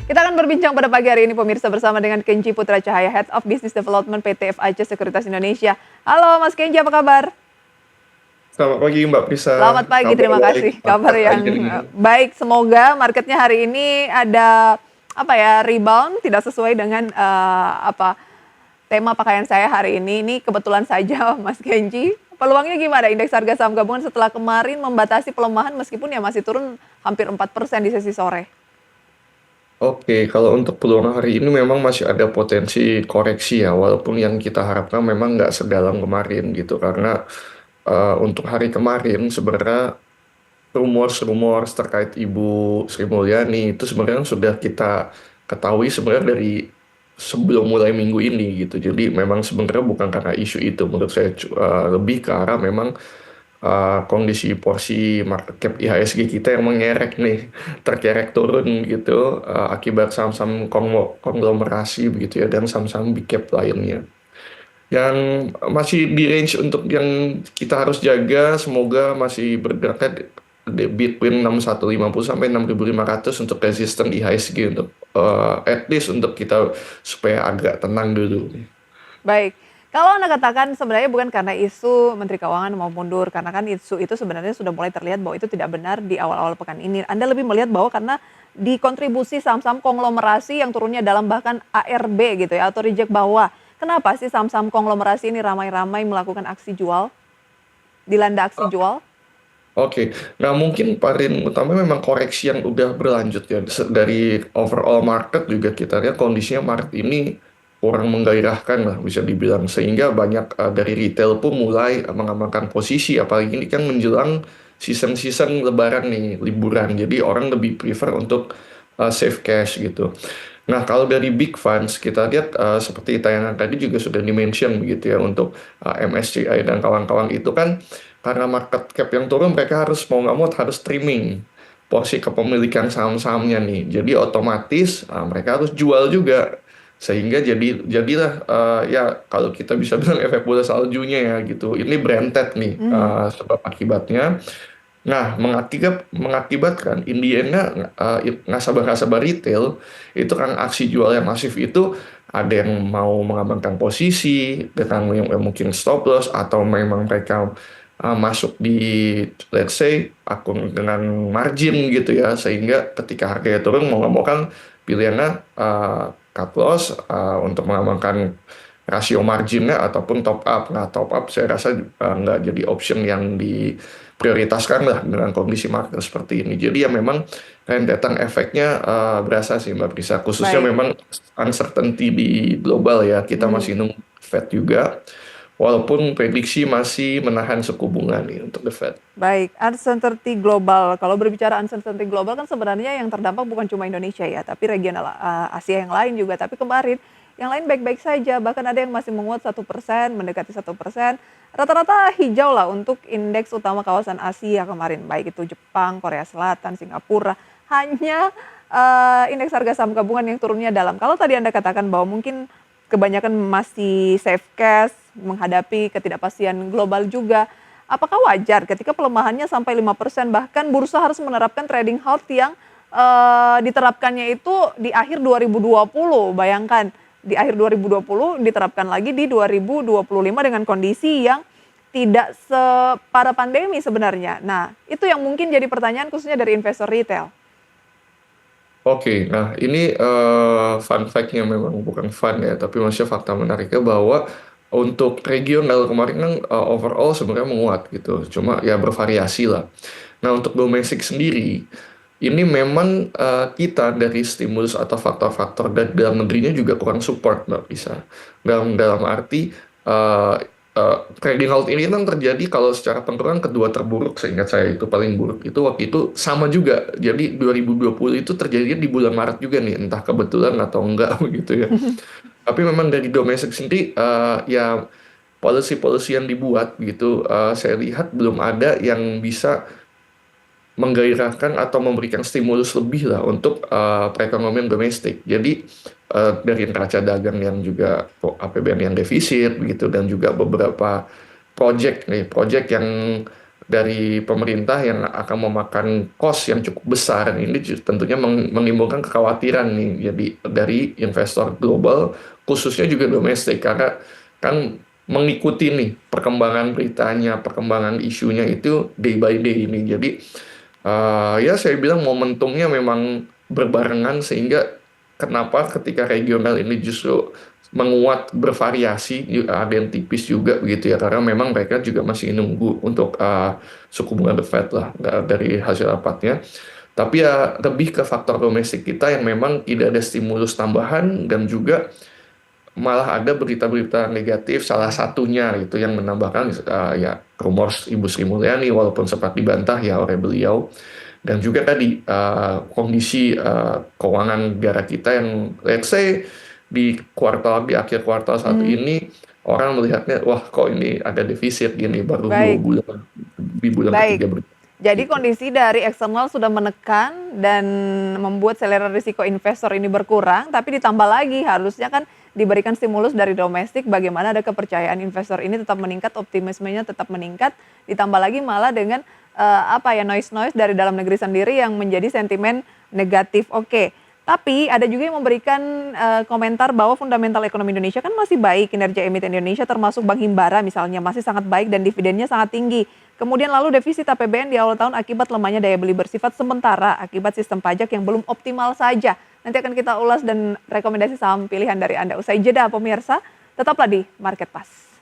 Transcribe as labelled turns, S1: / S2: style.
S1: Kita akan berbincang pada pagi hari ini pemirsa bersama dengan Kenji Putra Cahaya, Head of Business Development PT FAC Sekuritas Indonesia. Halo Mas Kenji, apa kabar?
S2: Selamat pagi Mbak Prisa,
S1: Selamat pagi,
S2: kabar
S1: terima
S2: baik,
S1: kasih. Kabar
S2: sehat
S1: yang
S2: aja nih.
S1: baik. Semoga marketnya hari ini ada rebound, tidak sesuai dengan tema pakaian saya hari ini. Ini kebetulan saja Mas Kenji. Peluangnya gimana? Indeks harga saham gabungan setelah kemarin membatasi pelemahan meskipun ya masih turun hampir 4% di sesi sore.
S2: Oke, kalau untuk peluang hari ini memang masih ada potensi koreksi ya, walaupun yang kita harapkan memang nggak sedalam kemarin gitu, karena untuk hari kemarin sebenarnya rumor-rumor terkait Ibu Sri Mulyani itu sebenarnya sudah kita ketahui sebenarnya dari sebelum mulai minggu ini gitu. Jadi memang sebenarnya bukan karena isu itu, menurut saya lebih ke arah memang kondisi porsi market cap IHSG kita yang mengerek nih, terkerek turun gitu akibat saham-saham konglomerasi begitu ya dan saham-saham big cap lainnya. Yang masih di range untuk yang kita harus jaga, semoga masih bergeraknya di between 6150 sampai 6500 untuk resisten IHSG untuk at least untuk kita supaya agak tenang dulu.
S1: Baik, kalau Anda katakan sebenarnya bukan karena isu Menteri Keuangan mau mundur, karena kan isu itu sebenarnya sudah mulai terlihat bahwa itu tidak benar di awal-awal pekan ini. Anda lebih melihat bahwa karena di kontribusi saham-saham konglomerasi yang turunnya dalam bahkan ARB gitu ya, atau reject bawah. Kenapa sih saham-saham konglomerasi ini ramai-ramai melakukan aksi jual, dilanda aksi jual?
S2: Oke, nah mungkin paling utama memang koreksi yang udah berlanjut ya. Dari overall market juga kita lihat kondisinya market ini kurang menggairahkan lah bisa dibilang. Sehingga banyak dari retail pun mulai mengamankan posisi. Apalagi ini kan menjelang season-season lebaran nih, liburan. Jadi orang lebih prefer untuk save cash gitu. Nah, kalau dari big funds, kita lihat seperti tayangan tadi juga sudah di-mention begitu ya, untuk MSCI dan kawan-kawan itu kan, karena market cap yang turun, mereka harus mau nggak mau harus trimming porsi kepemilikan saham-sahamnya nih. Jadi otomatis mereka harus jual juga. Sehingga jadilah ya kalau kita bisa bilang efek bola saljunya ya gitu. Ini branded nih
S1: Hmm.
S2: sebab akibatnya. Nah, mengakibatkan Indiana nasabah-nasabah retail itu kan aksi jual yang masif itu ada yang mau mengamankan posisi dengan yang mungkin stop loss atau memang mereka masuk di let's say akun dengan margin gitu ya sehingga ketika harganya turun mau nggak mau kan pilihannya cut loss untuk mengamankan rasio marginnya ataupun top up. Nah, top up saya rasa nggak jadi option yang diprioritaskan lah dengan kondisi market seperti ini. Jadi ya memang rentetan efeknya berasa sih Mbak Prisa. Khususnya
S1: Baik.
S2: memang uncertainty di global ya. Kita masih
S1: Hmm.
S2: nunggu Fed juga. Walaupun prediksi masih menahan suku bunga nih untuk the Fed.
S1: Baik, uncertainty global. Kalau berbicara uncertainty global kan sebenarnya yang terdampak bukan cuma Indonesia ya, tapi regional Asia yang lain juga. Tapi kemarin yang lain baik-baik saja, bahkan ada yang masih menguat 1%, mendekati 1%. Rata-rata hijau lah untuk indeks utama kawasan Asia kemarin, baik itu Jepang, Korea Selatan, Singapura. Hanya indeks harga saham gabungan yang turunnya dalam. Kalau tadi Anda katakan bahwa mungkin kebanyakan masih safe cash menghadapi ketidakpastian global juga. Apakah wajar ketika pelemahannya sampai 5% bahkan bursa harus menerapkan trading halt yang diterapkannya itu di akhir 2020. Bayangkan di akhir 2020 diterapkan lagi di 2025 dengan kondisi yang tidak separah pandemi sebenarnya. Nah, itu yang mungkin jadi pertanyaan khususnya dari investor retail.
S2: Oke, nah ini fun fact-nya memang bukan fun ya, tapi maksudnya fakta menariknya bahwa untuk regional kemarin kan overall sebenarnya menguat gitu, cuma ya bervariasi lah. Nah untuk domestik sendiri, ini memang kita dari stimulus atau faktor-faktor dari dalam negerinya juga kurang support Mbak bisa. Dalam arti eh, trading halt ini kan terjadi kalau secara penurunan kedua terburuk seingat saya itu paling buruk itu waktu itu sama juga. Jadi 2020 itu terjadi di bulan Maret juga nih, entah kebetulan atau enggak begitu ya. Tapi memang dari domestik sendiri ya policy-policy yang dibuat gitu saya lihat belum ada yang bisa menggairahkan atau memberikan stimulus lebih lah untuk perekonomian domestik. Jadi dari neraca dagang yang juga APBN yang defisit begitu dan juga beberapa project nih, project yang dari pemerintah yang akan memakan cost yang cukup besar. Ini tentunya menimbulkan kekhawatiran nih jadi dari investor global khususnya juga domestik karena kan mengikuti nih perkembangan beritanya, perkembangan isunya itu day by day ini. Jadi ya saya bilang momentumnya memang berbarengan sehingga kenapa ketika regional ini justru menguat bervariasi, ada yang tipis juga begitu ya karena memang mereka juga masih nunggu untuk suku bunga The Fed lah dari hasil rapatnya. Tapi ya lebih ke faktor domestik kita yang memang tidak ada stimulus tambahan dan juga malah ada berita-berita negatif salah satunya itu yang menambahkan ya rumor Ibu Sri Mulyani walaupun sempat dibantah ya oleh beliau dan juga tadi kondisi keuangan negara kita yang let's say di akhir kuartal satu
S1: Mhm.
S2: ini orang melihatnya wah kok ini ada defisit gini baru dua
S1: Baik.
S2: bulan di bulan
S1: Baik.
S2: ketiga
S1: Jadi
S2: gitu.
S1: kondisi dari eksternal sudah menekan dan membuat selera risiko investor ini berkurang, tapi ditambah lagi harusnya kan diberikan stimulus dari domestik bagaimana ada kepercayaan investor ini tetap meningkat, optimismenya tetap meningkat, ditambah lagi malah dengan apa ya noise-noise dari dalam negeri sendiri yang menjadi sentimen negatif. Oke. Tapi ada juga yang memberikan komentar bahwa fundamental ekonomi Indonesia kan masih baik, kinerja emiten Indonesia termasuk Bank Himbara misalnya masih sangat baik dan dividennya sangat tinggi. Kemudian lalu defisit APBN di awal tahun akibat lemahnya daya beli bersifat sementara akibat sistem pajak yang belum optimal saja. Nanti akan kita ulas dan rekomendasi saham pilihan dari Anda. Usai jeda pemirsa, tetaplah di Market Pass.